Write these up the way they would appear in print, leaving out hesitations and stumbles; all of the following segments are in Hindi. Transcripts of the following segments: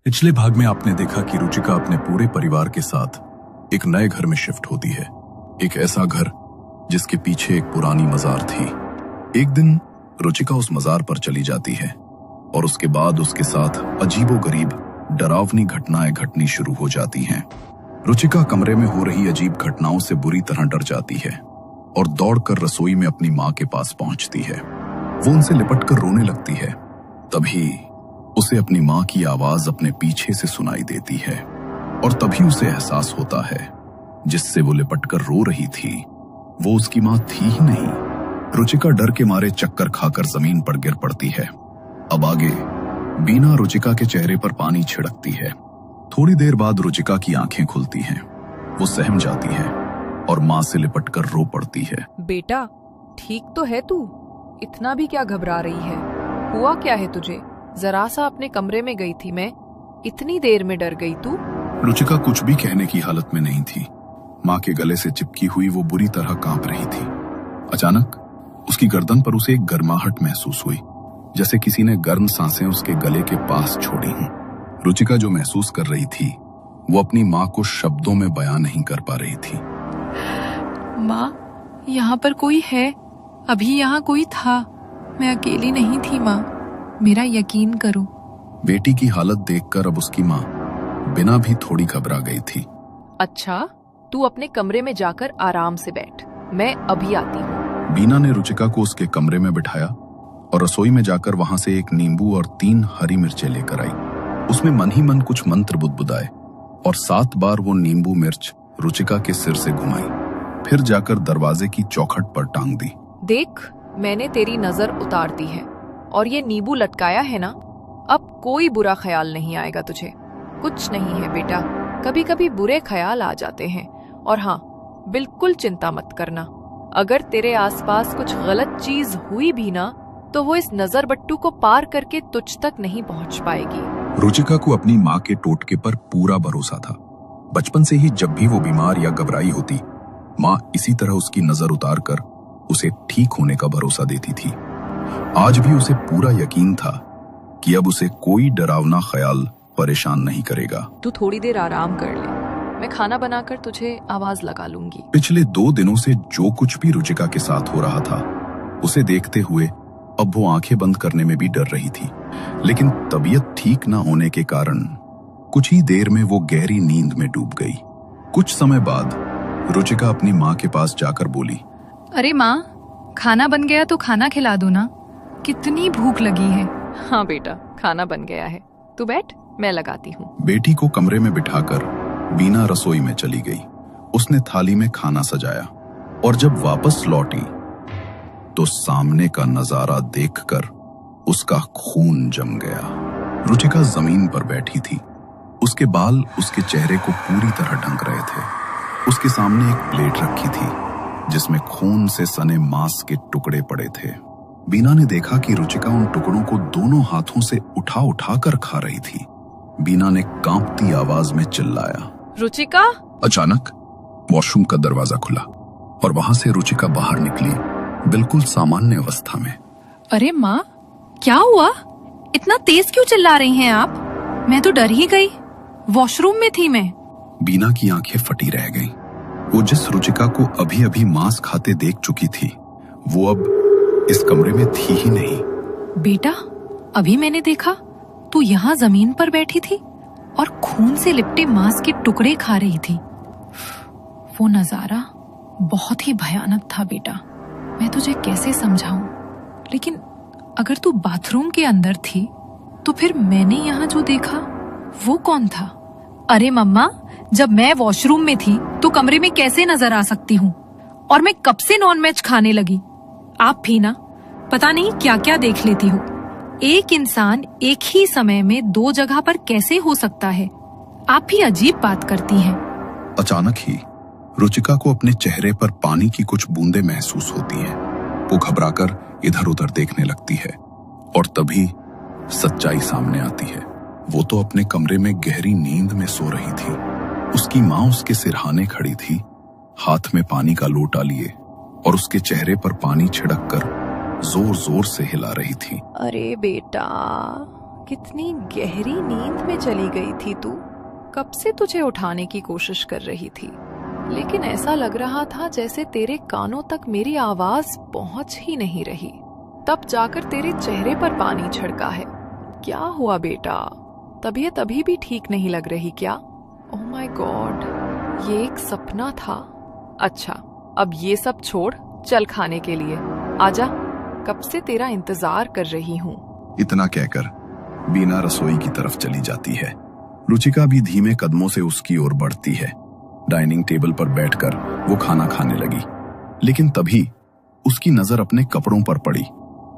पिछले भाग में आपने देखा कि रुचिका अपने पूरे परिवार के साथ एक नए घर में शिफ्ट होती है। एक ऐसा घर जिसके पीछे एक पुरानी मजार थी। एक दिन रुचिका उस मजार पर चली जाती है और उसके बाद उसके साथ अजीबोगरीब डरावनी घटनाएं घटनी शुरू हो जाती हैं। रुचिका कमरे में हो रही अजीब घटनाओं से बुरी तरह डर जाती है और दौड़कर रसोई में अपनी मां के पास पहुंचती है। वो उनसे लिपटकर रोने लगती है। तभी उसे अपनी मां की आवाज अपने पीछे से सुनाई देती है और तभी उसे एहसास होता है जिससे वो लिपटकर रो रही थी वो उसकी मां थी ही नहीं। रुचिका डर के मारे चक्कर खाकर जमीन पर गिर पड़ती है। अब आगे बीना रुचिका के चेहरे पर पानी छिड़कती है। थोड़ी देर बाद रुचिका की आंखें खुलती हैं। वो सहम जाती है और मां से लिपटकर रो पड़ती है। बेटा ठीक तो है तू? इतना भी क्या घबरा रही है? हुआ क्या है तुझे? जरा सा अपने कमरे में गई थी मैं, इतनी देर में डर गई तू? रुचिका कुछ भी कहने की हालत में नहीं थी। मां के गले से चिपकी हुई वो बुरी तरह कांप रही थी। अचानक उसकी गर्दन पर उसे एक गर्माहट महसूस हुई, जैसे किसी ने गर्म सांसें उसके गले के पास छोड़ी हों। रुचिका जो महसूस कर रही थी वो अपनी मां को शब्दों में बयां नहीं कर पा रही थी। माँ, यहाँ पर कोई है? अभी यहाँ कोई था, मैं अकेली नहीं थी माँ, मेरा यकीन करो। बेटी की हालत देखकर अब उसकी मां बिना भी थोड़ी घबरा गई थी। अच्छा, तू अपने कमरे में जाकर आराम से बैठ, मैं अभी आती हूँ। बीना ने रुचिका को उसके कमरे में बिठाया और रसोई में जाकर वहां से एक नींबू और 3 हरी मिर्चें लेकर आई। उसमें मन ही मन कुछ मंत्र बुदबुदाए और 7 बार वो नींबू मिर्च रुचिका के सिर से घुमाई। फिर जाकर दरवाजे की चौखट पर टांग दी। देख, मैंने तेरी नजर उतार दी है और ये नींबू लटकाया है ना, अब कोई बुरा ख्याल नहीं आएगा तुझे। कुछ नहीं है बेटा, कभी कभी बुरे ख्याल आ जाते हैं। और हाँ, बिल्कुल चिंता मत करना। अगर तेरे आसपास कुछ गलत चीज हुई भी ना तो वो इस नजर बट्टू को पार करके तुझ तक नहीं पहुंच पाएगी। रुचिका को अपनी मां के टोटके पर पूरा भरोसा था। बचपन से ही जब भी वो बीमार या घबराई होती, मां इसी तरह उसकी नजर उतार कर उसे ठीक होने का भरोसा देती थी। आज भी उसे पूरा यकीन था कि अब उसे कोई डरावना ख्याल परेशान नहीं करेगा। तू थोड़ी देर आराम कर ले, मैं खाना बनाकर तुझे आवाज लगा लूंगी। पिछले 2 दिनों से जो कुछ भी रुचिका के साथ हो रहा था उसे देखते हुए अब वो आंखें बंद करने में भी डर रही थी। लेकिन तबीयत ठीक न होने के कारण कुछ ही देर में वो गहरी नींद में डूब गई। कुछ समय बाद रुचिका अपनी माँ के पास जाकर बोली, अरे माँ, खाना बन गया तो खाना खिला दो ना, कितनी भूख लगी है। हाँ बेटा, खाना बन गया है, तू बैठ, मैं लगाती हूँ। बेटी को कमरे में बिठाकर बीना रसोई में चली गई। उसने थाली में खाना सजाया और जब वापस लौटी तो सामने का नजारा देखकर उसका खून जम गया। रुचिका जमीन पर बैठी थी। उसके बाल उसके चेहरे को पूरी तरह ढक रहे थे। उसके सामने एक प्लेट रखी थी जिसमें खून से सने मांस के टुकड़े पड़े थे। बीना ने देखा कि रुचिका उन टुकड़ों को दोनों हाथों से उठा उठा कर खा रही थी। बीना ने कांपती आवाज में चिल्लाया, रुचिका! अचानक वॉशरूम का दरवाजा खुला और वहां से रुचिका बाहर निकली, बिल्कुल सामान्य अवस्था में। अरे माँ, क्या हुआ? इतना तेज क्यों चिल्ला रही हैं आप? मैं तो डर ही गई, वॉशरूम में थी मैं। बीना की आंखें फटी रह गईं। वो जिस रुचिका को अभी अभी मांस खाते देख चुकी थी वो अब इस कमरे में थी ही नहीं। बेटा, अभी मैंने देखा तू यहाँ जमीन पर बैठी थी और खून से लिपटे मांस के टुकड़े खा रही थी। वो नजारा बहुत ही भयानक था बेटा, मैं तुझे कैसे समझाऊं? लेकिन अगर तू बाथरूम के अंदर थी तो फिर मैंने यहाँ जो देखा वो कौन था? अरे मम्मा, जब मैं वॉशरूम में थी तो कमरे में कैसे नजर आ सकती हूँ? और मैं कब से नॉन वेज खाने लगी? आप भी ना पता नहीं क्या क्या देख लेती हो। एक इंसान एक ही समय में 2 जगह पर कैसे हो सकता है? आप भी अजीब बात करती हैं। अचानक ही रुचिका को अपने चेहरे पर पानी की कुछ बूंदें महसूस होती हैं। वो घबराकर इधर उधर देखने लगती है और तभी सच्चाई सामने आती है। वो तो अपने कमरे में गहरी नींद में सो रही थी। उसकी माँ उसके सिरहाने खड़ी थी, हाथ में पानी का लोटा लिए और उसके चेहरे पर पानी छिड़क कर जोर जोर से हिला रही थी। अरे बेटा, कितनी गहरी नींद में चली गई थी तू। कब से तुझे उठाने की कोशिश कर रही थी, लेकिन ऐसा लग रहा था जैसे तेरे कानों तक मेरी आवाज पहुंच ही नहीं रही। तब जाकर तेरे चेहरे पर पानी छिड़का है। क्या हुआ बेटा, तबीयत अभी भी ठीक नहीं लग रही क्या? ओह माय गॉड, ये एक सपना था। अच्छा, अब ये सब छोड़, चल खाने के लिए आजा, कब से तेरा इंतजार कर रही हूँ। इतना कहकर बीना रसोई की तरफ चली जाती है। रुचिका भी धीमे कदमों से उसकी ओर बढ़ती है। डाइनिंग टेबल पर बैठकर वो खाना खाने लगी, लेकिन तभी उसकी नजर अपने कपड़ों पर पड़ी।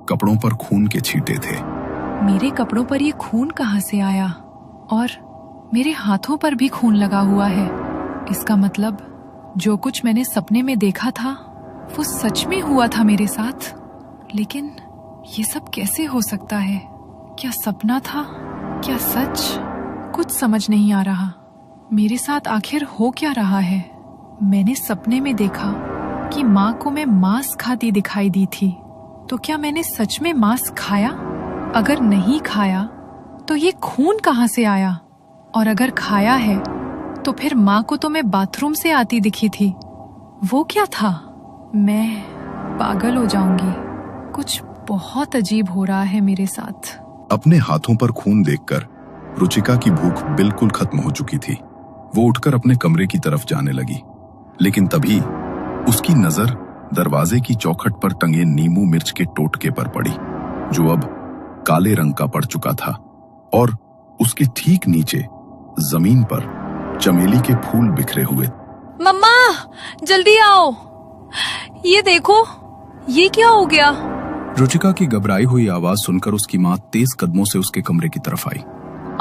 कपड़ों पर खून के छींटे थे। मेरे कपड़ों पर ये खून कहाँ से आया? और मेरे हाथों पर भी खून लगा हुआ है। इसका मतलब जो कुछ मैंने सपने में देखा था वो सच में हुआ था मेरे साथ। लेकिन ये सब कैसे हो सकता है? क्या सपना था, क्या सच? कुछ समझ नहीं आ रहा। मेरे साथ आखिर हो क्या रहा है? मैंने सपने में देखा कि माँ को मैं मांस खाती दिखाई दी थी। तो क्या मैंने सच में मांस खाया? अगर नहीं खाया तो ये खून कहाँ से आया? और अगर खाया है तो फिर माँ को तो मैं बाथरूम से आती दिखी थी। वो क्या था? मैं पागल हो जाऊंगी। कुछ बहुत अजीब हो रहा है मेरे साथ। अपने हाथों पर खून देखकर रुचिका की भूख बिल्कुल खत्म हो चुकी थी। वो उठकर अपने कमरे की तरफ जाने लगी, लेकिन तभी उसकी नजर दरवाजे की चौखट पर टंगे नींबू मिर्च के टोटके पर पड़ी, जो अब काले रंग का पड़ चुका था। और उसके ठीक नीचे जमीन पर चमेली के फूल बिखरे हुए। मम्मा, जल्दी आओ, ये देखो, ये क्या हो गया? रुचिका की घबराई हुई आवाज सुनकर उसकी माँ तेज कदमों से उसके कमरे की तरफ आई।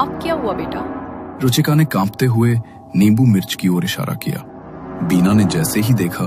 अब क्या हुआ बेटा? रुचिका ने कांपते हुए नींबू मिर्च की ओर इशारा किया। बीना ने जैसे ही देखा,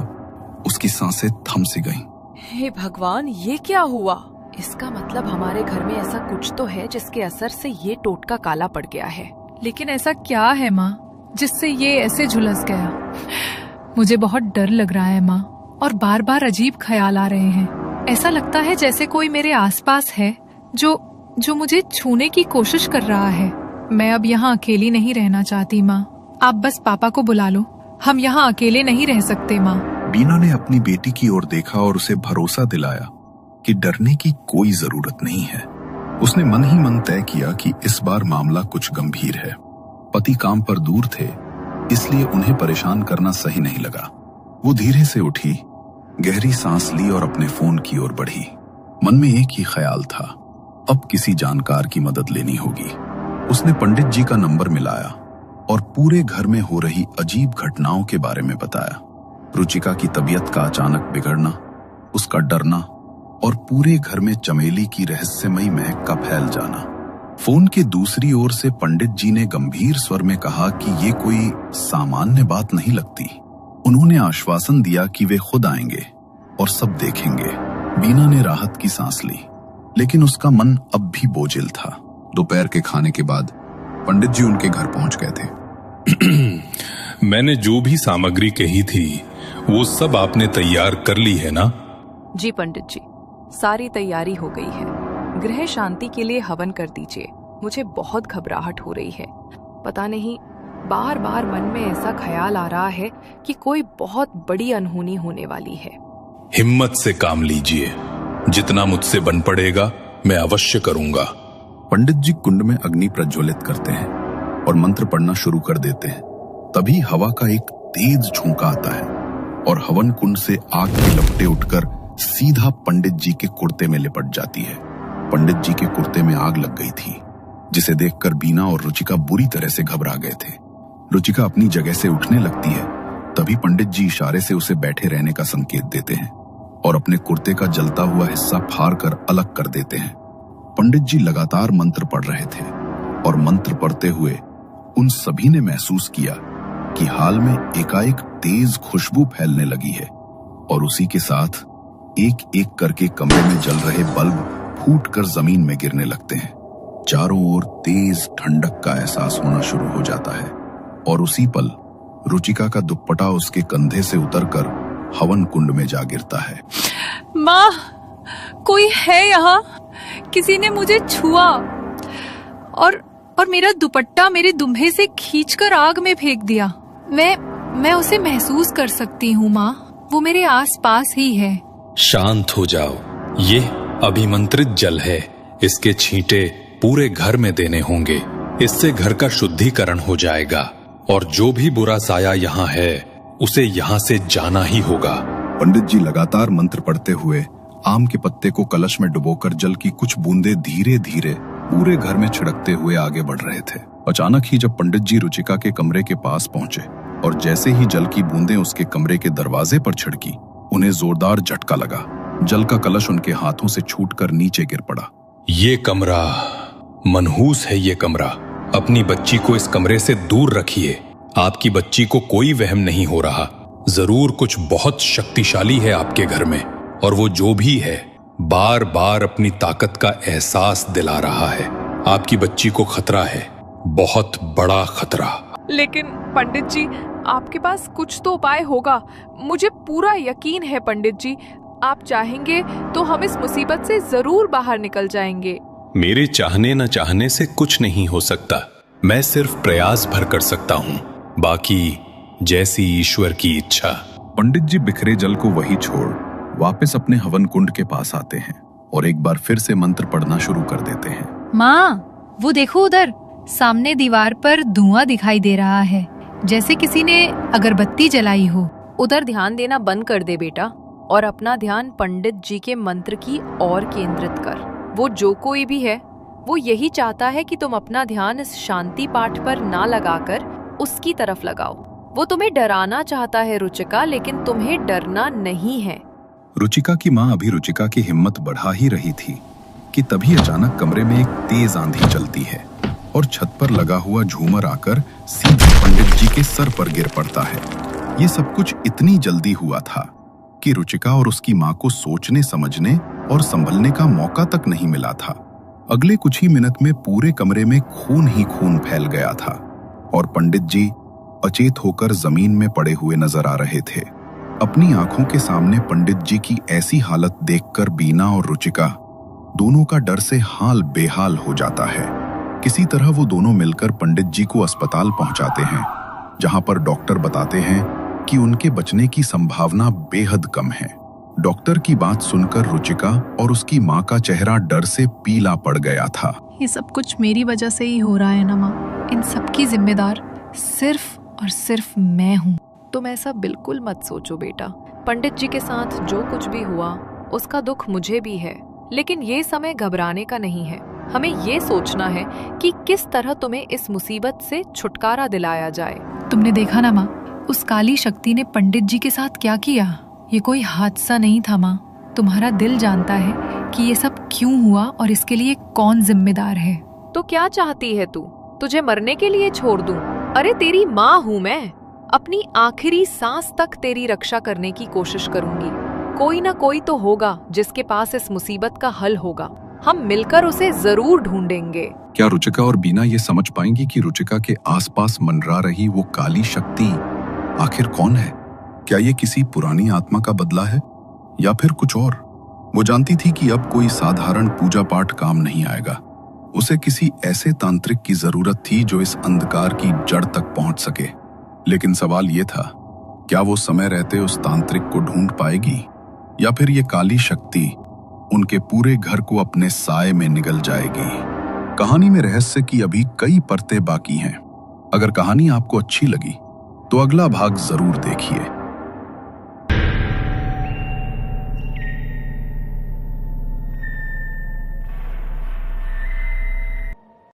उसकी सांसें थम सी गईं। हे भगवान, ये क्या हुआ? इसका मतलब हमारे घर में ऐसा कुछ तो है जिसके असर से ये टोटका काला पड़ गया है। लेकिन ऐसा क्या है माँ जिससे ये ऐसे झुलस गया? मुझे बहुत डर लग रहा है माँ, और बार बार अजीब ख्याल आ रहे हैं। ऐसा लगता है जैसे कोई मेरे आसपास है जो मुझे छूने की कोशिश कर रहा है। मैं अब यहाँ अकेली नहीं रहना चाहती माँ। आप बस पापा को बुला लो, हम यहाँ अकेले नहीं रह सकते माँ। बीना ने अपनी बेटी की ओर देखा और उसे भरोसा दिलाया कि डरने की कोई जरूरत नहीं है। उसने मन ही मन तय किया कि इस बार मामला कुछ गंभीर है। पति काम पर दूर थे, इसलिए उन्हें परेशान करना सही नहीं लगा। वो धीरे से उठी, गहरी सांस ली और अपने फोन की ओर बढ़ी। मन में एक ही ख्याल था, अब किसी जानकार की मदद लेनी होगी। उसने पंडित जी का नंबर मिलाया और पूरे घर में हो रही अजीब घटनाओं के बारे में बताया। रुचिका की तबीयत का अचानक बिगड़ना, उसका डरना और पूरे घर में चमेली की रहस्यमयी महक का फैल जाना। फोन के दूसरी ओर से पंडित जी ने गंभीर स्वर में कहा कि ये कोई सामान्य बात नहीं लगती। उन्होंने आश्वासन दिया कि वे खुद आएंगे और सब देखेंगे। बीना ने राहत की सांस ली, लेकिन उसका मन अब भी बोझिल था। दोपहर के खाने के बाद पंडित जी उनके घर पहुंच गए थे। मैंने जो भी सामग्री कही थी वो सब आपने तैयार कर ली है ना? जी पंडित जी, सारी तैयारी हो गई है। गृह शांति के लिए हवन कर दीजिए। मुझे बहुत घबराहट हो रही है। पता नहीं, बार बार मन में ऐसा ख्याल आ रहा है कि कोई बहुत बड़ी अनहोनी होने वाली है। हिम्मत से काम लीजिए, जितना मुझसे बन पड़ेगा मैं अवश्य करूंगा। पंडित जी कुंड में अग्नि प्रज्वलित करते हैं और मंत्र पढ़ना शुरू कर देते हैं। तभी हवा का एक तेज झोंका आता है और हवन कुंड से आग की लपटें उठकर सीधा पंडित जी के कुर्ते में लिपट जाती है। पंडित जी के कुर्ते में आग लग गई थी, जिसे देखकर बीना और रुचिका बुरी तरह से घबरा गए थे। रुचिका अपनी जगह से उठने लगती है, तभी पंडित जी इशारे से उसे बैठे रहने का संकेत देते हैं और अपने कुर्ते का जलता हुआ हिस्सा फाड़ कर अलग कर देते हैं। पंडित जी लगातार मंत्र पढ़ रहे थे और मंत्र पढ़ते हुए उन सभी ने महसूस किया कि हाल में एकाएक तेज खुशबू फैलने लगी है और उसी के साथ एक एक करके कमरे में जल रहे बल्ब फूटकर जमीन में गिरने लगते हैं। चारों ओर तेज ठंडक का एहसास होना शुरू हो जाता है और उसी पल रुचिका का दुपट्टा उसके कंधे से उतरकर हवन कुंड में जा गिरता है। माँ, कोई है यहाँ? किसी ने मुझे छुआ। और मेरा दुपट्टा मेरे दुम्हे से खींचकर आग में फेंक दिया। मैं उसे महसूस कर सकती हूँ माँ, वो मेरे आसपास ही है। शांत हो जाओ, ये अभिमंत्रित जल है। इसके छींटे पूरे घर में देने होंगे। इससे घर का शुद्धिकरण हो जाएगा और जो भी बुरा साया यहाँ है उसे यहाँ से जाना ही होगा। पंडित जी लगातार मंत्र पढ़ते हुए आम के पत्ते को कलश में डुबोकर जल की कुछ बूंदें धीरे धीरे पूरे घर में छिड़कते हुए आगे बढ़ रहे थे। अचानक ही जब पंडित जी रुचिका के कमरे के पास पहुंचे और जैसे ही जल की बूंदें उसके कमरे के दरवाजे पर छिड़की, उन्हें जोरदार झटका लगा। जल का कलश उनके हाथों से छूटकर नीचे गिर पड़ा। ये कमरा मनहूस है। ये कमरा, अपनी बच्ची को इस कमरे से दूर रखिए। आपकी बच्ची को कोई वहम नहीं हो रहा। जरूर कुछ बहुत शक्तिशाली है आपके घर में, और वो जो भी है बार बार अपनी ताकत का एहसास दिला रहा है। आपकी बच्ची को खतरा है, बहुत बड़ा खतरा। लेकिन पंडित जी, आपके पास कुछ तो उपाय होगा। मुझे पूरा यकीन है पंडित जी, आप चाहेंगे तो हम इस मुसीबत से जरूर बाहर निकल जाएंगे। मेरे चाहने न चाहने से कुछ नहीं हो सकता। मैं सिर्फ प्रयास भर कर सकता हूँ, बाकी जैसी ईश्वर की इच्छा। पंडित जी बिखरे जल को वही छोड़ वापस अपने हवन कुंड के पास आते हैं और एक बार फिर से मंत्र पढ़ना शुरू कर देते हैं। माँ, वो देखो उधर सामने दीवार पर धुआं दिखाई दे रहा है, जैसे किसी ने अगरबत्ती जलाई हो। उधर ध्यान देना बंद कर दे बेटा, और अपना ध्यान पंडित जी के मंत्र की ओर केंद्रित कर। वो जो कोई भी है, वो यही चाहता है कि तुम अपना ध्यान इस शांति पाठ पर ना लगाकर उसकी तरफ लगाओ। वो तुम्हें डराना चाहता है रुचिका, लेकिन तुम्हें डरना नहीं है। रुचिका की माँ अभी रुचिका की हिम्मत बढ़ा ही रही थी कि तभी अचानक कमरे में एक तेज आंधी चलती है और छत पर लगा हुआ झूमर आकर सीधे पंडित जी के सर पर गिर पड़ता है। ये सब कुछ इतनी जल्दी हुआ था कि रुचिका और उसकी माँ को सोचने, समझने और संभलने का मौका तक नहीं मिला था। अगले कुछ ही मिनट में पूरे कमरे में खून ही खून फैल गया था और पंडित जी अचेत होकर जमीन में पड़े हुए नजर आ रहे थे। अपनी आंखों के सामने पंडित जी की ऐसी हालत देखकर बीना और रुचिका दोनों का डर से हाल बेहाल हो जाता है। किसी तरह वो दोनों मिलकर पंडित जी को अस्पताल पहुंचाते हैं, जहां पर डॉक्टर बताते हैं कि उनके बचने की संभावना बेहद कम है। डॉक्टर की बात सुनकर रुचिका और उसकी माँ का चेहरा डर से पीला पड़ गया था। ये सब कुछ मेरी वजह से ही हो रहा है ना माँ, इन सब की जिम्मेदार सिर्फ और सिर्फ मैं हूँ। तुम ऐसा बिल्कुल मत सोचो बेटा। पंडित जी के साथ जो कुछ भी हुआ उसका दुख मुझे भी है, लेकिन ये समय घबराने का नहीं है। हमें ये सोचना है कि किस तरह तुम्हें इस मुसीबत से छुटकारा दिलाया जाए। तुमने देखा ना माँ, उस काली शक्ति ने पंडित जी के साथ क्या किया। ये कोई हादसा नहीं था माँ। तुम्हारा दिल जानता है कि ये सब क्यों हुआ और इसके लिए कौन जिम्मेदार है। तो क्या चाहती है तू? तुझे मरने के लिए छोड़ दूं? अरे तेरी माँ हूँ मैं। अपनी आखिरी सांस तक तेरी रक्षा करने की कोशिश करूंगी। कोई ना कोई तो होगा जिसके पास इस मुसीबत का हल होगा। हम मिलकर उसे जरूर ढूंढेंगे। क्या रुचिका और बीना ये समझ पाएंगी कि रुचिका के आसपास मंडरा रही वो काली शक्ति आखिर कौन है? क्या ये किसी पुरानी आत्मा का बदला है या फिर कुछ और? वो जानती थी कि अब कोई साधारण पूजा पाठ काम नहीं आएगा। उसे किसी ऐसे तांत्रिक की जरूरत थी जो इस अंधकार की जड़ तक पहुंच सके। लेकिन सवाल ये था, क्या वो समय रहते उस तांत्रिक को ढूंढ पाएगी या फिर ये काली शक्ति उनके पूरे घर को अपने साए में निगल जाएगी? कहानी में रहस्य की अभी कई परतें बाकी हैं। अगर कहानी आपको अच्छी लगी तो अगला भाग जरूर देखिए।